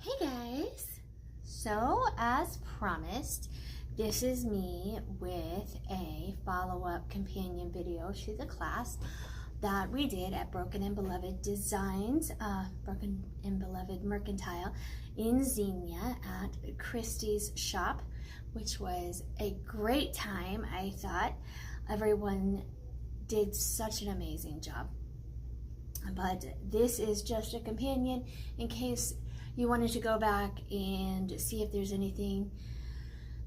Hey guys! So as promised, this is me with a follow-up companion video to the class that we did at Broken and Beloved Designs, Broken and Beloved Mercantile in Xenia at Christie's shop, which was a great time. I thought everyone did such an amazing job. But this is just a companion in case you wanted to go back and see if there's anything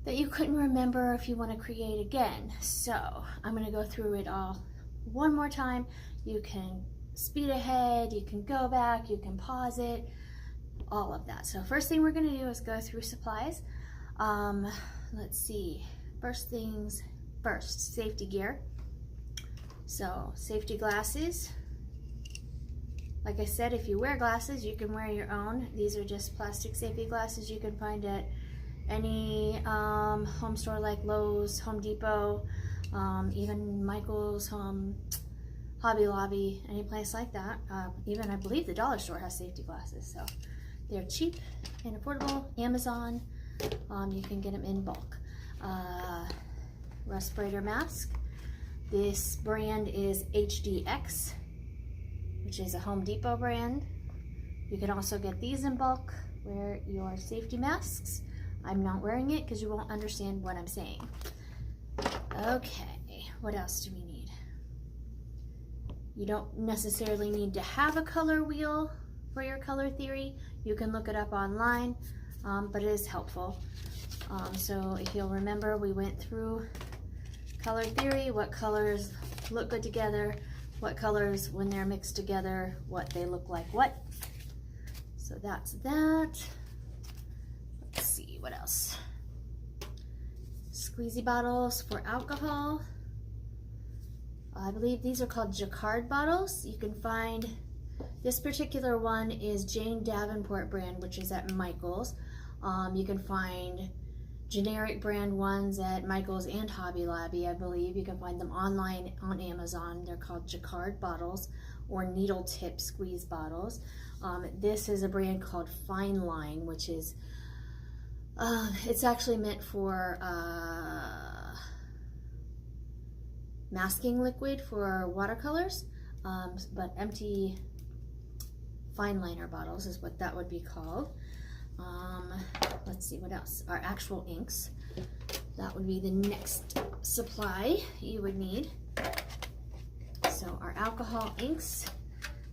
that you couldn't remember if you want to create again. So I'm going to go through it all one more time. You can speed ahead, you can go back, you can pause it, all of that. So first thing we're going to do is go through supplies. Let's see, first things first, safety gear. So safety glasses. Like I said, if you wear glasses, you can wear your own. These are just plastic safety glasses you can find at any home store like Lowe's, Home Depot, even Michael's, Hobby Lobby, any place like that. Even I believe the dollar store has safety glasses. So they're cheap and affordable. Amazon, you can get them in bulk. Respirator mask. This brand is HDX, which is a Home Depot brand. You can also get these in bulk. Wear your safety masks. I'm not wearing it because you won't understand what I'm saying. Okay, what else do we need? You don't necessarily need to have a color wheel for your color theory. You can look it up online, but it is helpful. So if you'll remember, we went through color theory, what colors look good together, what colors, when they're mixed together, what they look like what. So that's that. Let's see, what else? Squeezy bottles for alcohol. I believe these are called Jacquard bottles. You can find, this particular one is Jane Davenport brand, which is at Michael's. You can find generic brand ones at Michael's and Hobby Lobby, I believe. You can find them online on Amazon. They're called Jacquard bottles or needle tip squeeze bottles. This is a brand called Fine Line, which is, it's actually meant for masking liquid for watercolors, but empty fine liner bottles is what that would be called. Let's see what else. Our actual inks. That would be the next supply you would need. So our alcohol inks.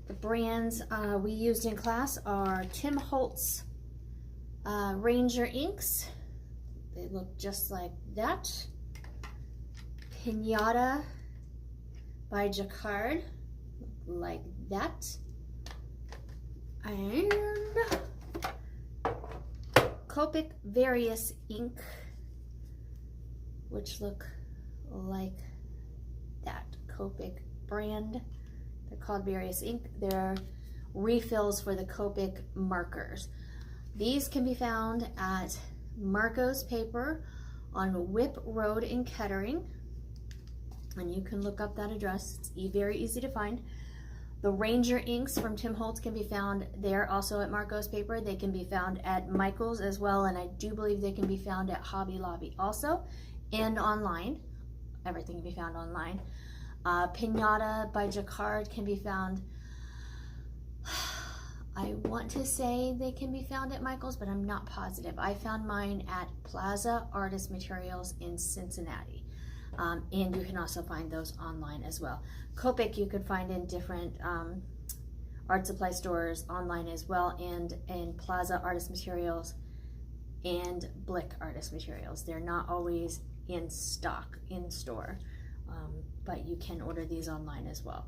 The brands we used in class are Tim Holtz Ranger inks. They look just like that. Pinata by Jacquard, like that. And Copic Various ink, which look like that. Copic brand. They're called Various ink. They're refills for the Copic markers. These can be found at Marco's Paper on Whip Road in Kettering, and you can look up that address. It's very easy to find. The Ranger inks from Tim Holtz can be found there also at Marco's Paper. They can be found at Michael's as well, and I do believe they can be found at Hobby Lobby also, and online. Everything can be found online. Pinata by Jacquard can be found, I want to say they can be found at Michael's, but I'm not positive. I found mine at Plaza Artist Materials in Cincinnati. And you can also find those online as well. Copic you can find in different art supply stores online as well, and in Plaza Artist Materials and Blick Artist Materials. They're not always in stock in store, but you can order these online as well.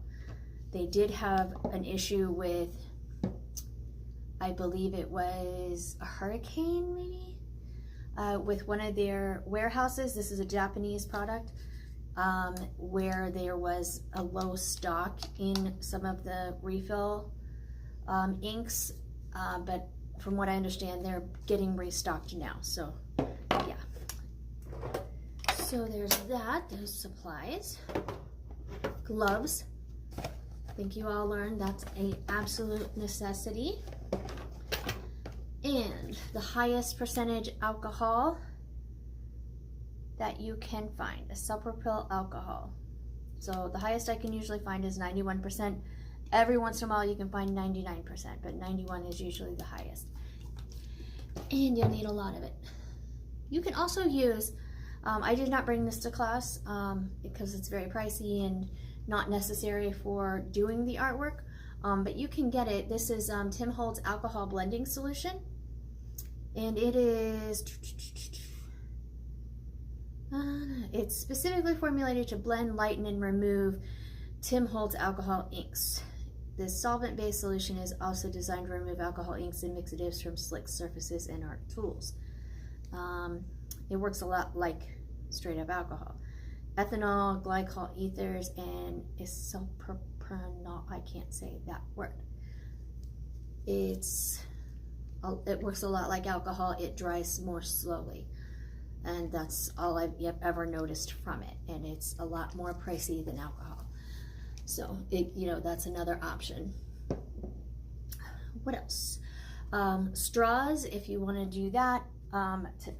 They did have an issue with, I believe it was a hurricane maybe? With one of their warehouses. This is a Japanese product, where there was a low stock in some of the refill inks, but from what I understand, they're getting restocked now. So yeah, so there's that, those supplies. Gloves, I think you all learned that's an absolute necessity. And the highest percentage alcohol that you can find, isopropyl alcohol. So the highest I can usually find is 91%. Every once in a while you can find 99%, but 91 is usually the highest. And you'll need a lot of it. You can also use, I did not bring this to class because it's very pricey and not necessary for doing the artwork, but you can get it. This is Tim Holtz alcohol blending solution, and it is, it's specifically formulated to blend, lighten, and remove Tim Holtz alcohol inks. This solvent-based solution is also designed to remove alcohol inks and mixatives from slick surfaces and art tools. It works a lot like straight up alcohol. Ethanol, glycol ethers, and isopropanol, I can't say that word. It works a lot like alcohol. It dries more slowly. And that's all I've ever noticed from it. And it's a lot more pricey than alcohol. So, that's another option. What else? Straws, if you want to do that.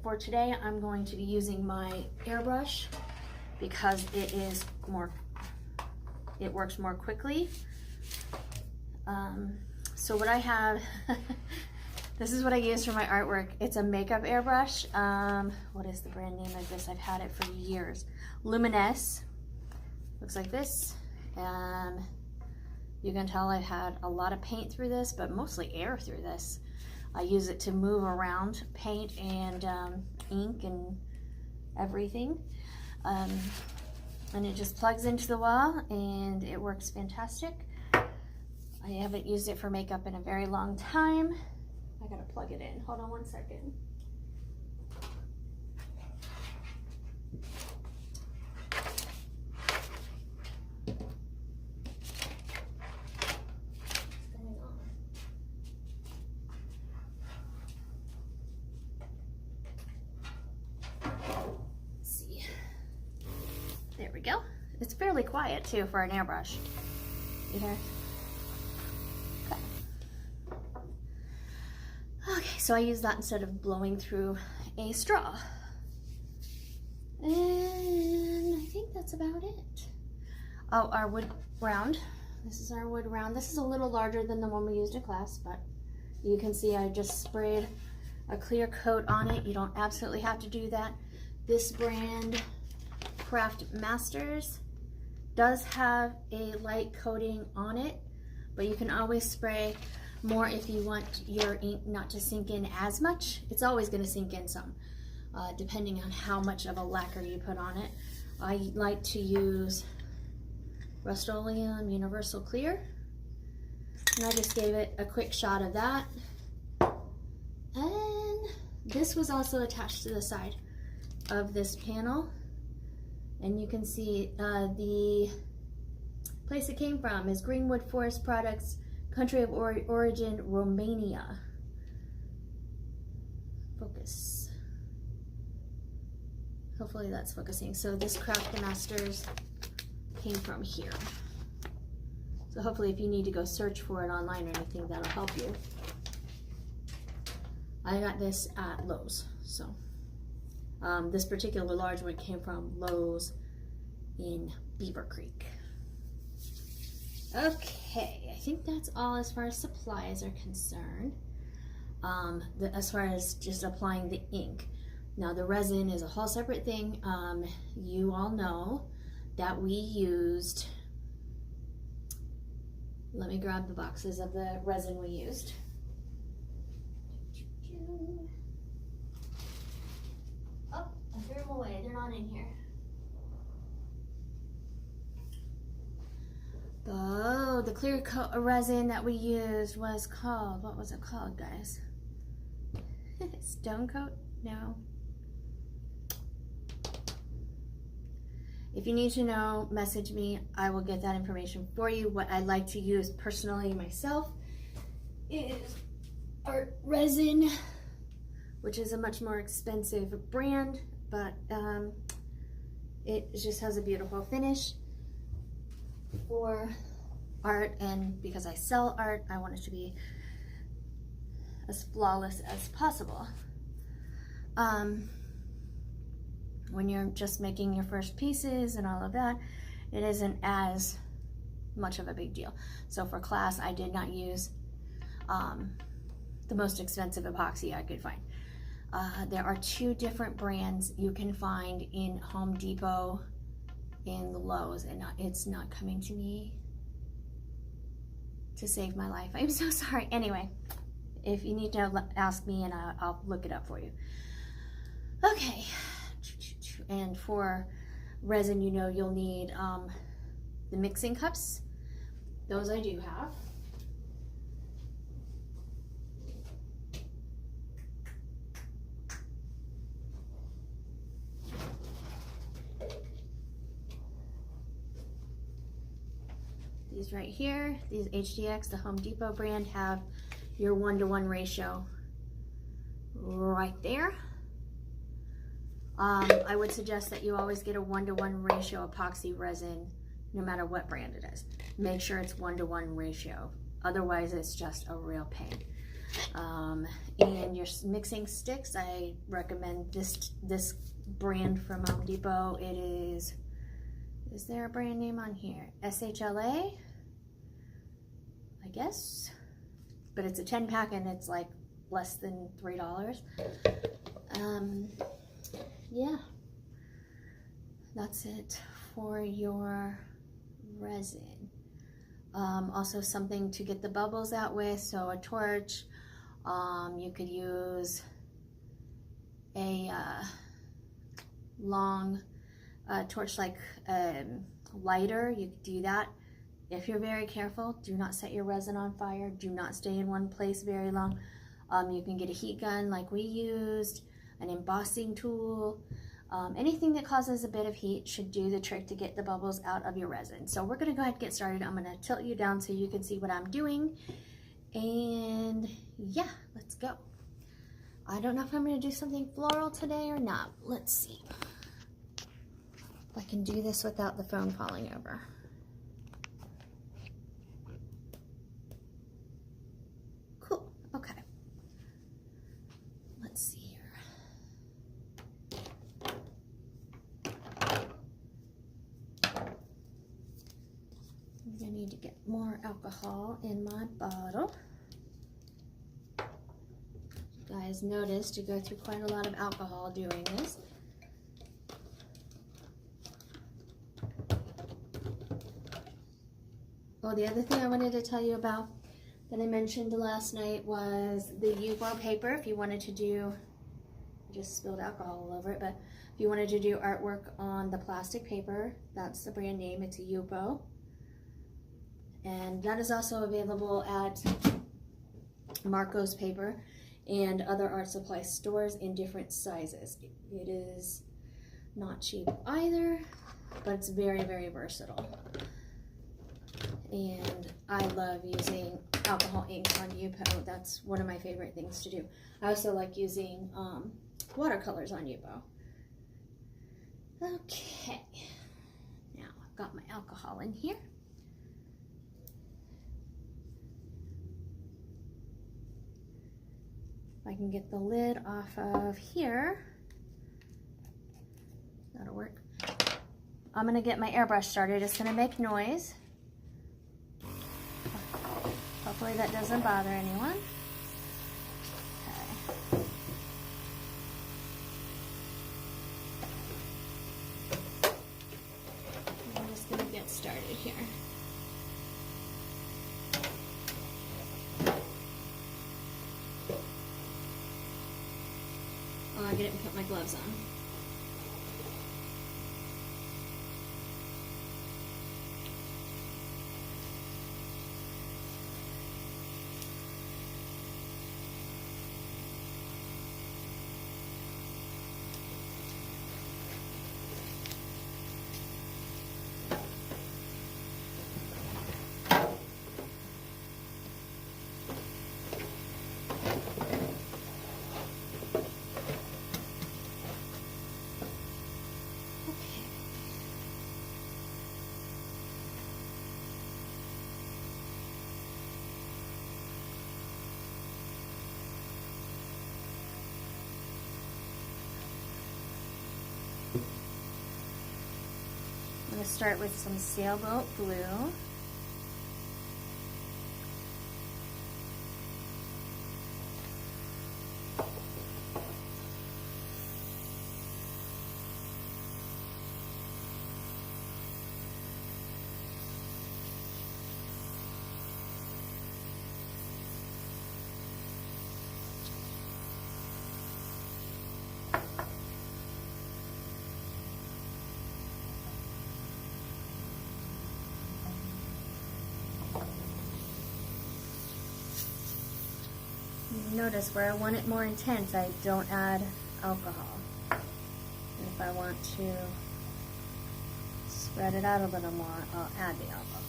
For today, I'm going to be using my airbrush because it works more quickly. So what I have, this is what I use for my artwork. It's a makeup airbrush. What is the brand name of this? I've had it for years. Luminous. Looks like this. You can tell I've had a lot of paint through this, but mostly air through this. I use it to move around paint and ink and everything. And it just plugs into the wall and it works fantastic. I haven't used it for makeup in a very long time. I gotta plug it in. Hold on one second. There we go. It's fairly quiet too for an airbrush. You hear? Okay. Okay, so I use that instead of blowing through a straw. And I think that's about it. Oh, our wood round. This is our wood round. This is a little larger than the one we used in class, but you can see I just sprayed a clear coat on it. You don't absolutely have to do that. This brand, Craft Masters, does have a light coating on it, but you can always spray more if you want your ink not to sink in as much. It's always going to sink in some, depending on how much of a lacquer you put on it. I like to use Rust-Oleum Universal Clear, and I just gave it a quick shot of that. And this was also attached to the side of this panel. And you can see the place it came from is Greenwood Forest Products, country of origin, Romania. Focus. Hopefully that's focusing. So this Craft Masters came from here. So hopefully if you need to go search for it online or anything, that'll help you. I got this at Lowe's, so. This particular large one came from Lowe's in Beaver Creek. Okay, I think that's all as far as supplies are concerned. As far as just applying the ink. Now the resin is a whole separate thing. You all know that we used, let me grab the boxes of the resin we used. I threw them away, they're not in here. Oh, the clear resin that we used was called, what was it called, guys? Stone Coat? No. If you need to know, message me. I will get that information for you. What I like to use personally myself is Art Resin, which is a much more expensive brand, but it just has a beautiful finish for art, and because I sell art, I want it to be as flawless as possible. When you're just making your first pieces and all of that, it isn't as much of a big deal. So for class, I did not use the most expensive epoxy I could find. There are 2 different brands you can find in Home Depot and Lowe's, and it's not coming to me to save my life. I'm so sorry. Anyway, if you need to ask me and I'll look it up for you. Okay, and for resin, you know you'll need the mixing cups. Those I do have. These right here, these HDX, the Home Depot brand, have your 1-to-1 ratio right there. I would suggest that you always get a 1-to-1 ratio epoxy resin, no matter what brand it is. Make sure it's 1-to-1 ratio. Otherwise, it's just a real pain. And your mixing sticks, I recommend this brand from Home Depot. It is there a brand name on here? SHLA, I guess. But it's a 10-pack and it's like less than $3. Yeah, that's it for your resin. Also something to get the bubbles out with, so a torch. You could use a long torch, like lighter. You could do that. If you're very careful, do not set your resin on fire. Do not stay in one place very long. You can get a heat gun like we used, an embossing tool. Anything that causes a bit of heat should do the trick to get the bubbles out of your resin. So we're gonna go ahead and get started. I'm gonna tilt you down so you can see what I'm doing. And yeah, let's go. I don't know if I'm gonna do something floral today or not. Let's see if I can do this without the phone falling over. Cool, okay. Let's see here. I'm gonna need to get more alcohol in my bottle. You guys noticed you go through quite a lot of alcohol doing this. Oh, the other thing I wanted to tell you about that I mentioned last night was the Yupo paper. If you wanted to do, I just spilled alcohol all over it, but if you wanted to do artwork on the plastic paper, that's the brand name. It's a Yupo. And that is also available at Marco's Paper and other art supply stores in different sizes. It is not cheap either, but it's very, very versatile. And I love using alcohol ink on Yupo. That's one of my favorite things to do. I also like using watercolors on Yupo. Okay, now I've got my alcohol in here. If I can get the lid off of here, that'll work. I'm gonna get my airbrush started. It's gonna make noise. Hopefully that doesn't bother anyone. Okay. I'm just gonna get started here. Oh, I didn't put my gloves on. start with some sailboat glue. Notice where I want it more intense, I don't add alcohol. And if I want to spread it out a little more, I'll add the alcohol.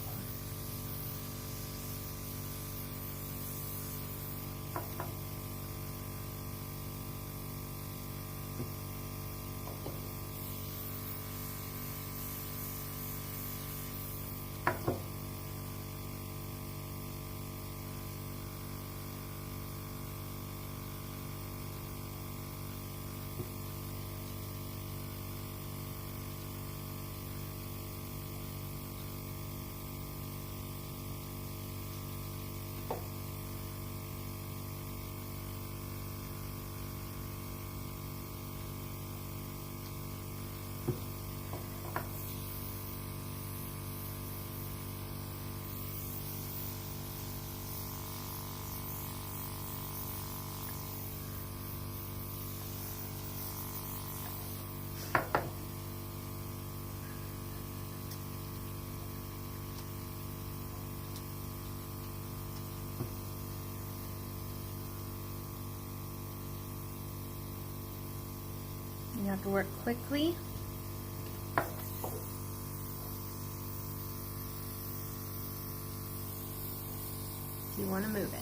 You have to work quickly. If you want to move it.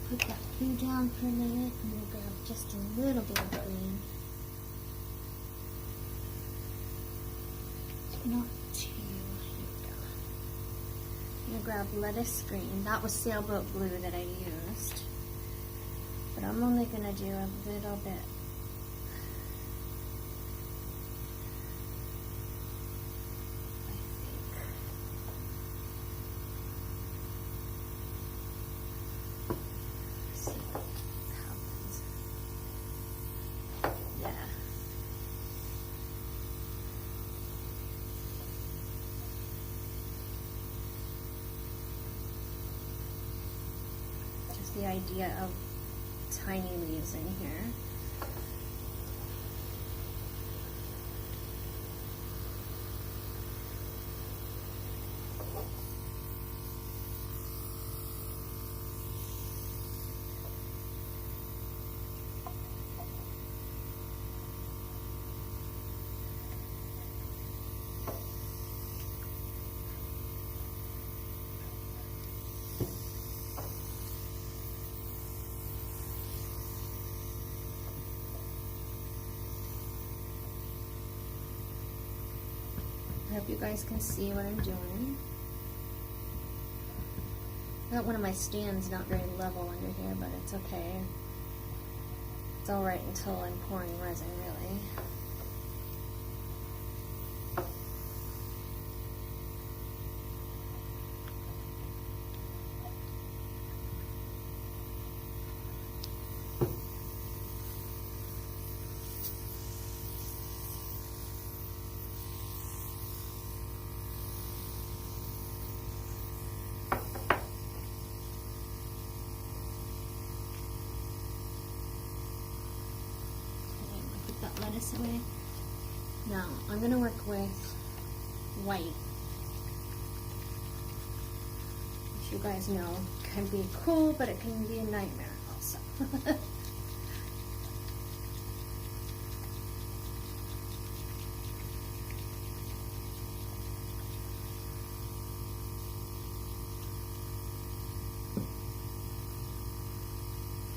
Put that glue down for a minute and we'll grab just a little bit of green. Not too. Here we go. I'm going to grab lettuce green. That was sailboat glue that I used. But I'm only going to do a little bit. The idea of tiny leaves in here. hope you guys can see what I'm doing. I got one of my stands not very level under here, but it's okay. It's alright until I'm pouring resin, really. That lettuce away. Now I'm going to work with white, which you guys know can be cool, but it can be a nightmare also.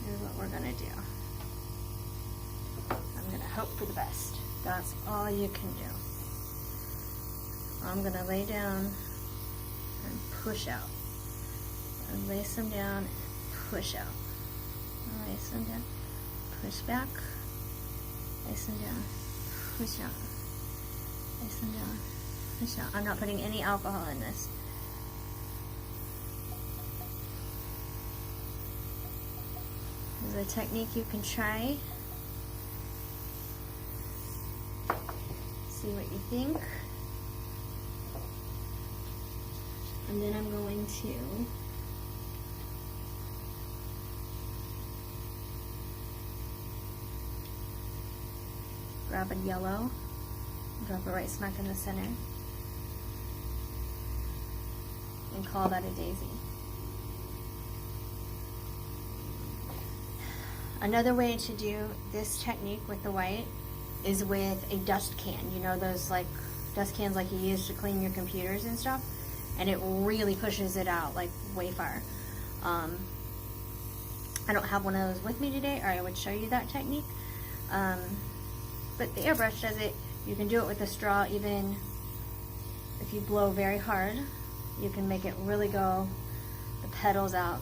Here's what we're going to do. Hope for the best. That's all you can do. I'm gonna lay down and push out. And lace them down and push out. Lace them down, push back, lace them down, push out. Lace them down, push out. I'm not putting any alcohol in this. This is a technique you can try. See what you think. And then I'm going to grab a yellow, drop it right smack in the center, and call that a daisy. Another way to do this technique with the white is with a dust can. You know those like dust cans like you use to clean your computers and stuff, and it really pushes it out like way far. I don't have one of those with me today, or I would show you that technique. But the airbrush does it. You can do it with a straw. Even if you blow very hard, you can make it really go the petals out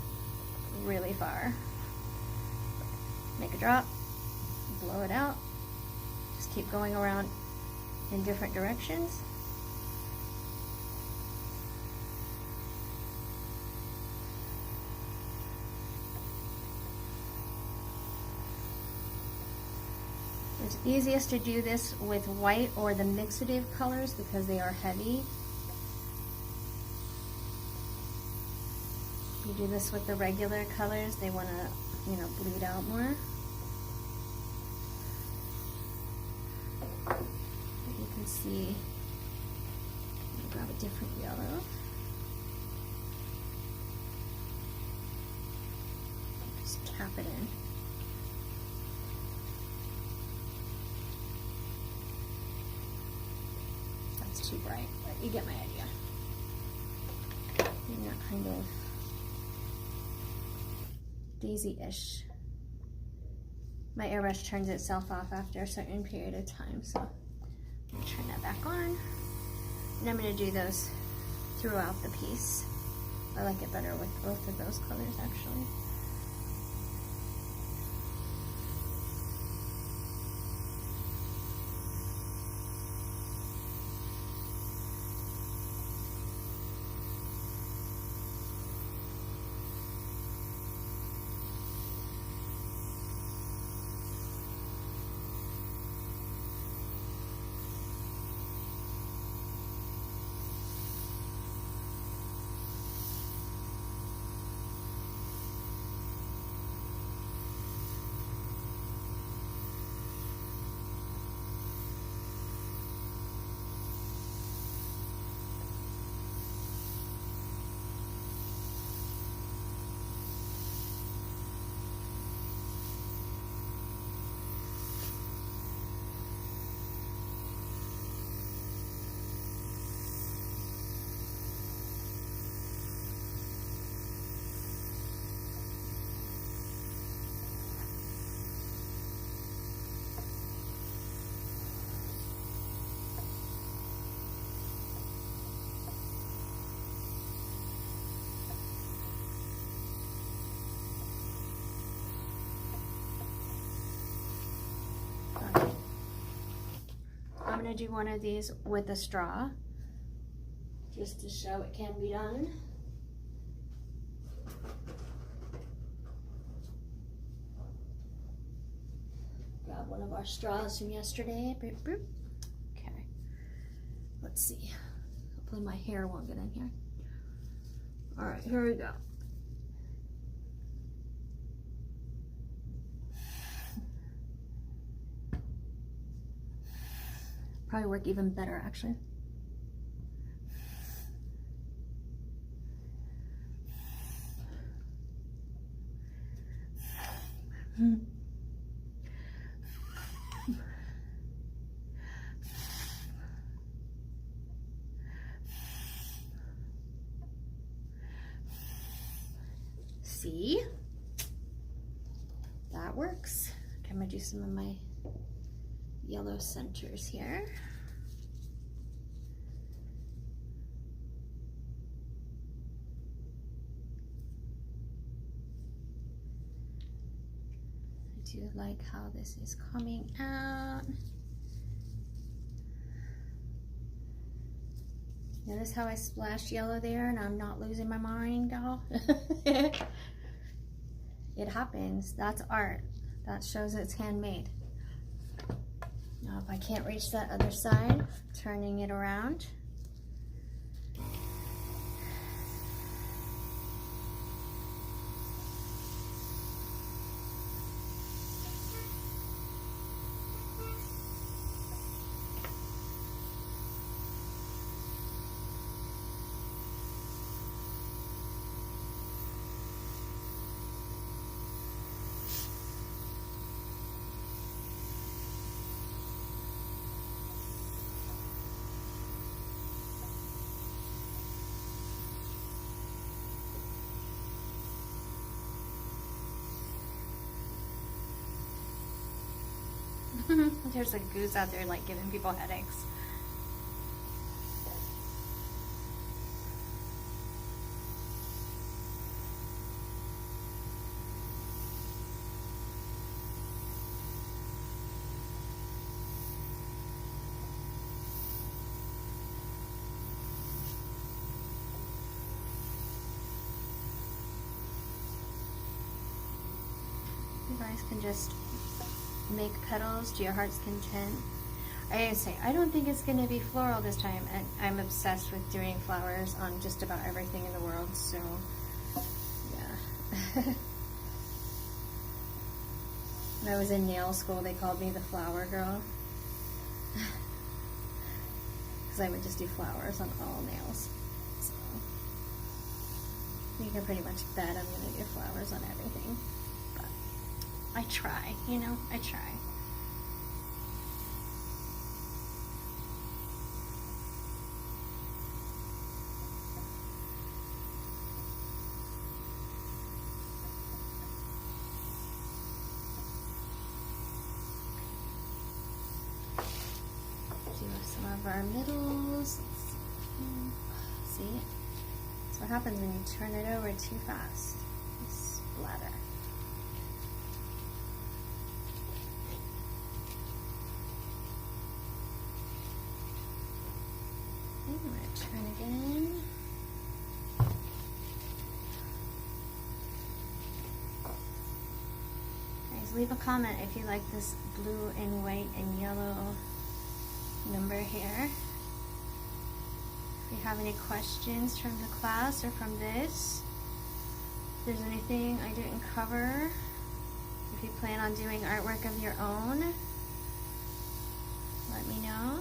really far. Make a drop, blow it out. Just keep going around in different directions. It's easiest to do this with white or the mixative colors because they are heavy. You do this with the regular colors, they want to, bleed out more. You can see, grab a different yellow. Just tap it in. That's too bright, but you get my idea. And that kind of daisy-ish. My airbrush turns itself off after a certain period of time, so I'm going to turn that back on. And I'm going to do those throughout the piece. I like it better with both of those colors, actually. I'm going to do one of these with a straw, just to show it can be done. Grab one of our straws from yesterday. Boop, boop. Okay, let's see. Hopefully my hair won't get in here. All right, here we go. Probably work even better, actually. See? That works. Okay, I'm gonna do some of my yellow centers here. I do like how this is coming out. Notice how I splashed yellow there and I'm not losing my mind, y'all? It happens. That's art. That shows it's handmade. Now if I can't reach that other side, turning it around. There's a goose out there like giving people headaches. You guys can just make petals to your heart's content. I gotta say, I don't think it's gonna be floral this time, and I'm obsessed with doing flowers on just about everything in the world, so yeah. When I was in nail school, they called me the flower girl. Because I would just do flowers on all nails. So you can pretty much bet I'm gonna do flowers on everything. I try, you know, I try. Do some of our middles. See? That's what happens when you turn it over too fast. You splatter. I'm going to turn again. Guys, leave a comment if you like this blue and white and yellow number here. If you have any questions from the class or from this, if there's anything I didn't cover, if you plan on doing artwork of your own, let me know.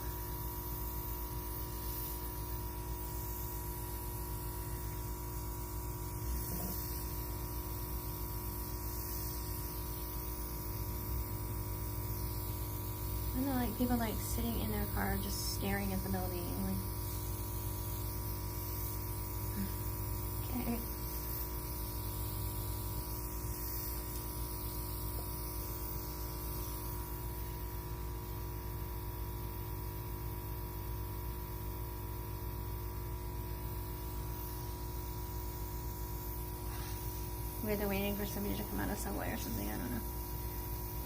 I know, like people like sitting in their car just staring at the building, like. Okay. Maybe they're waiting for somebody to come out of Subway or something, I don't know.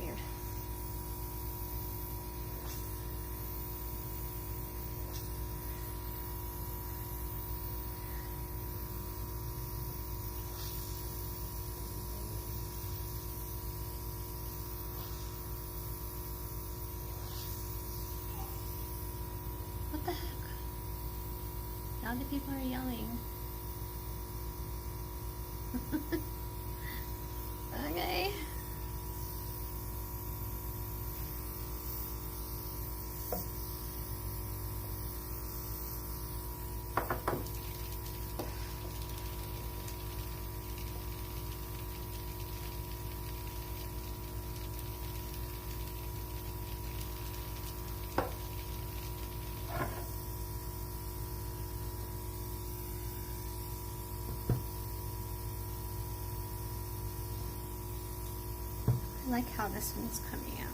Weird. loud the people are yelling. Okay. I like how this one's coming out.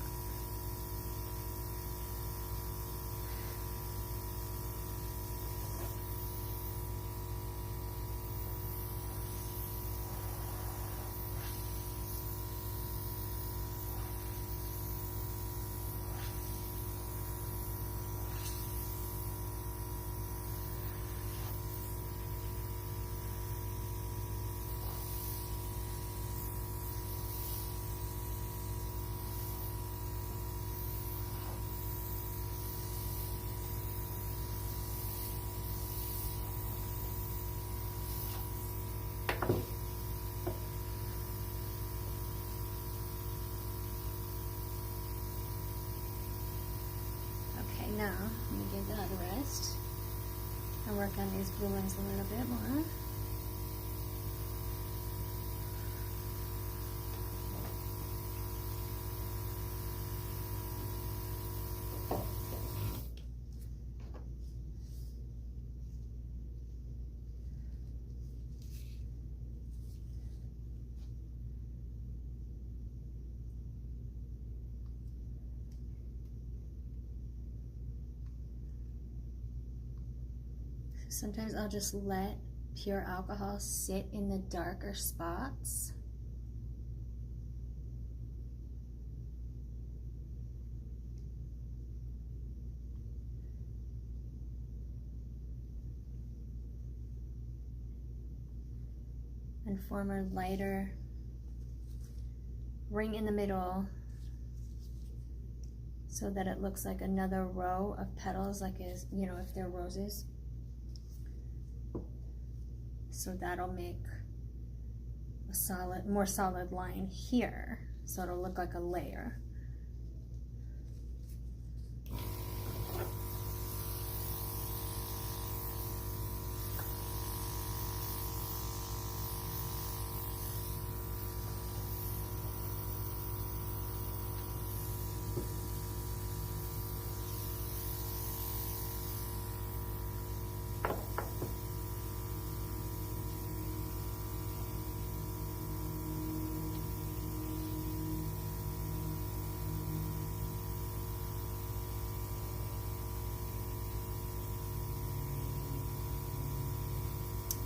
Now, I'm going to give that a rest and work on these blue ones a little bit more. Sometimes I'll just let pure alcohol sit in the darker spots. And form a lighter ring in the middle so that it looks like another row of petals, like as, you know, if they're roses. So that'll make a solid, more solid line here. So it'll look like a layer.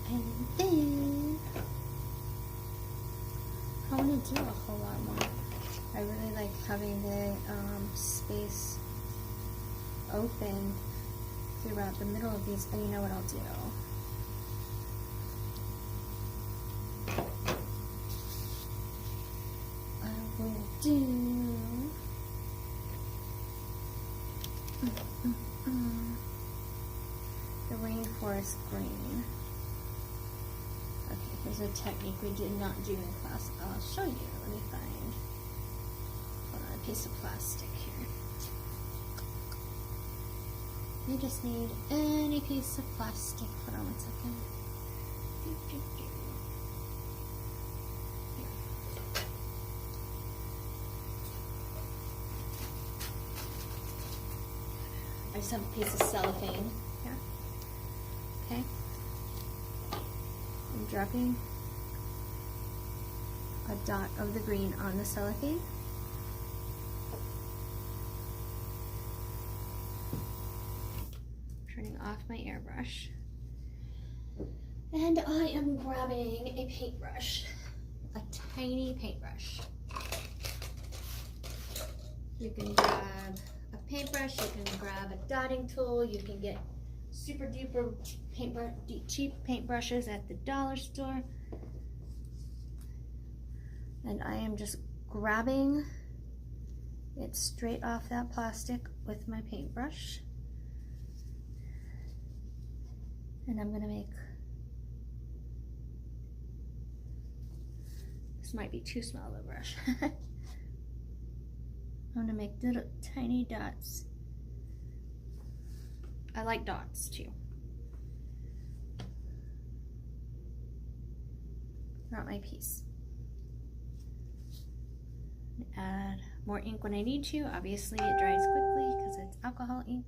And then I want to do a whole lot more. I really like having the space open throughout the middle of these. And you know what I'll do? I will do the rainforest green. Okay, here's a technique we did not do in class. I'll show you. Let me find a piece of plastic here. You just need any piece of plastic. Hold on one second. Here. I just have a piece of cellophane here. Okay. I'm dropping a dot of the green on the cellophane. Turning off my airbrush. And I am grabbing a paintbrush, a tiny paintbrush. You can grab a paintbrush, you can grab a dotting tool, you can get super duper cheap paintbrushes at the dollar store. And I am just grabbing it straight off that plastic with my paintbrush. And I'm gonna make, this might be too small of a brush. I'm gonna make little tiny dots. I like dots too. Throughout my piece. Add more ink when I need to. Obviously it dries quickly because it's alcohol ink.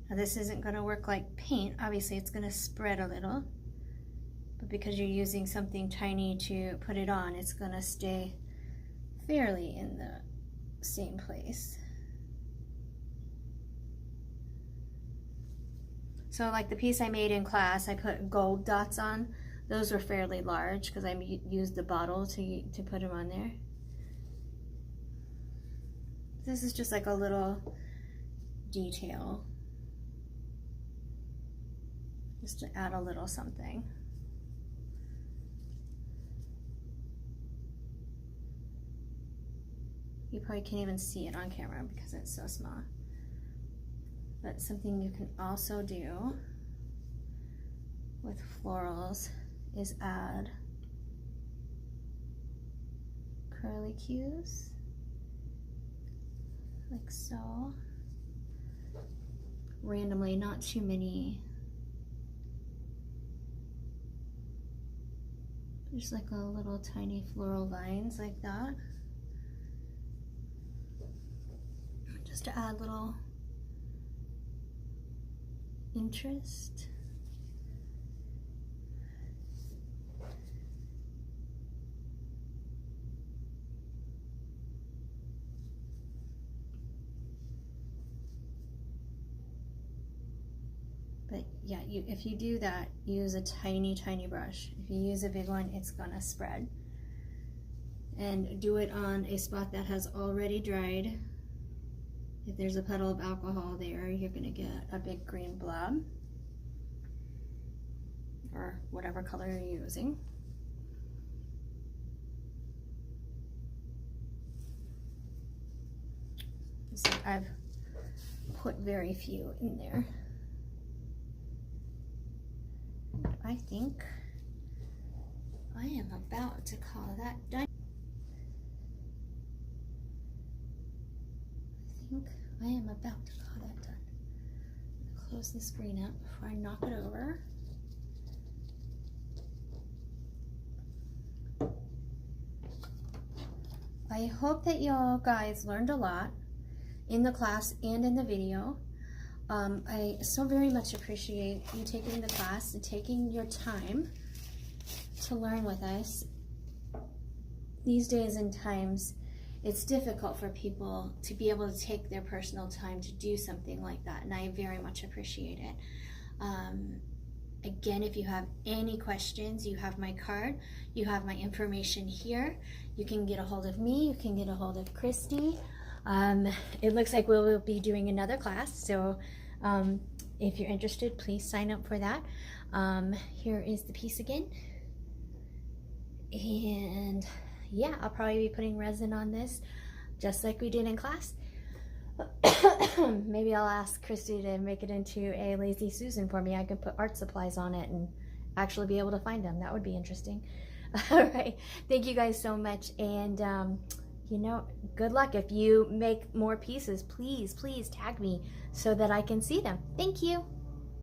Now this isn't going to work like paint. Obviously it's going to spread a little, but because you're using something tiny to put it on, it's going to stay fairly in the same place. So like the piece I made in class, I put gold dots on. Those were fairly large because I used the bottle to put them on there. This is just like a little detail, just to add a little something. You probably can't even see it on camera because it's so small. But something you can also do with florals is add curlicues, like so. Randomly, not too many. Just like a little tiny floral vines like that. Just to add little interest. But yeah, if you do that, use a tiny brush. If you use a big one, it's gonna spread. And do it on a spot that has already dried. If there's a puddle of alcohol there, you're gonna get a big green blob, or whatever color you're using. So I've put very few in there. I think I am about to call that done. I am about to call that done. I'm gonna close the screen up before I knock it over. I hope that y'all guys learned a lot in the class and in the video. I so very much appreciate you taking the class and taking your time to learn with us. These days and times, it's difficult for people to be able to take their personal time to do something like that, and I very much appreciate it. Again, if you have any questions, you have my card, you have my information here. You can get a hold of me, you can get a hold of Christy. It looks like we will be doing another class, so if you're interested, please sign up for that. Here is the piece again. And yeah, I'll probably be putting resin on this just like we did in class. Maybe I'll ask Christy to make it into a Lazy Susan for me. I can put art supplies on it and actually be able to find them. That would be interesting. All right, thank you guys so much, and you know, good luck. If you make more pieces, please tag me so that I can see them. Thank you.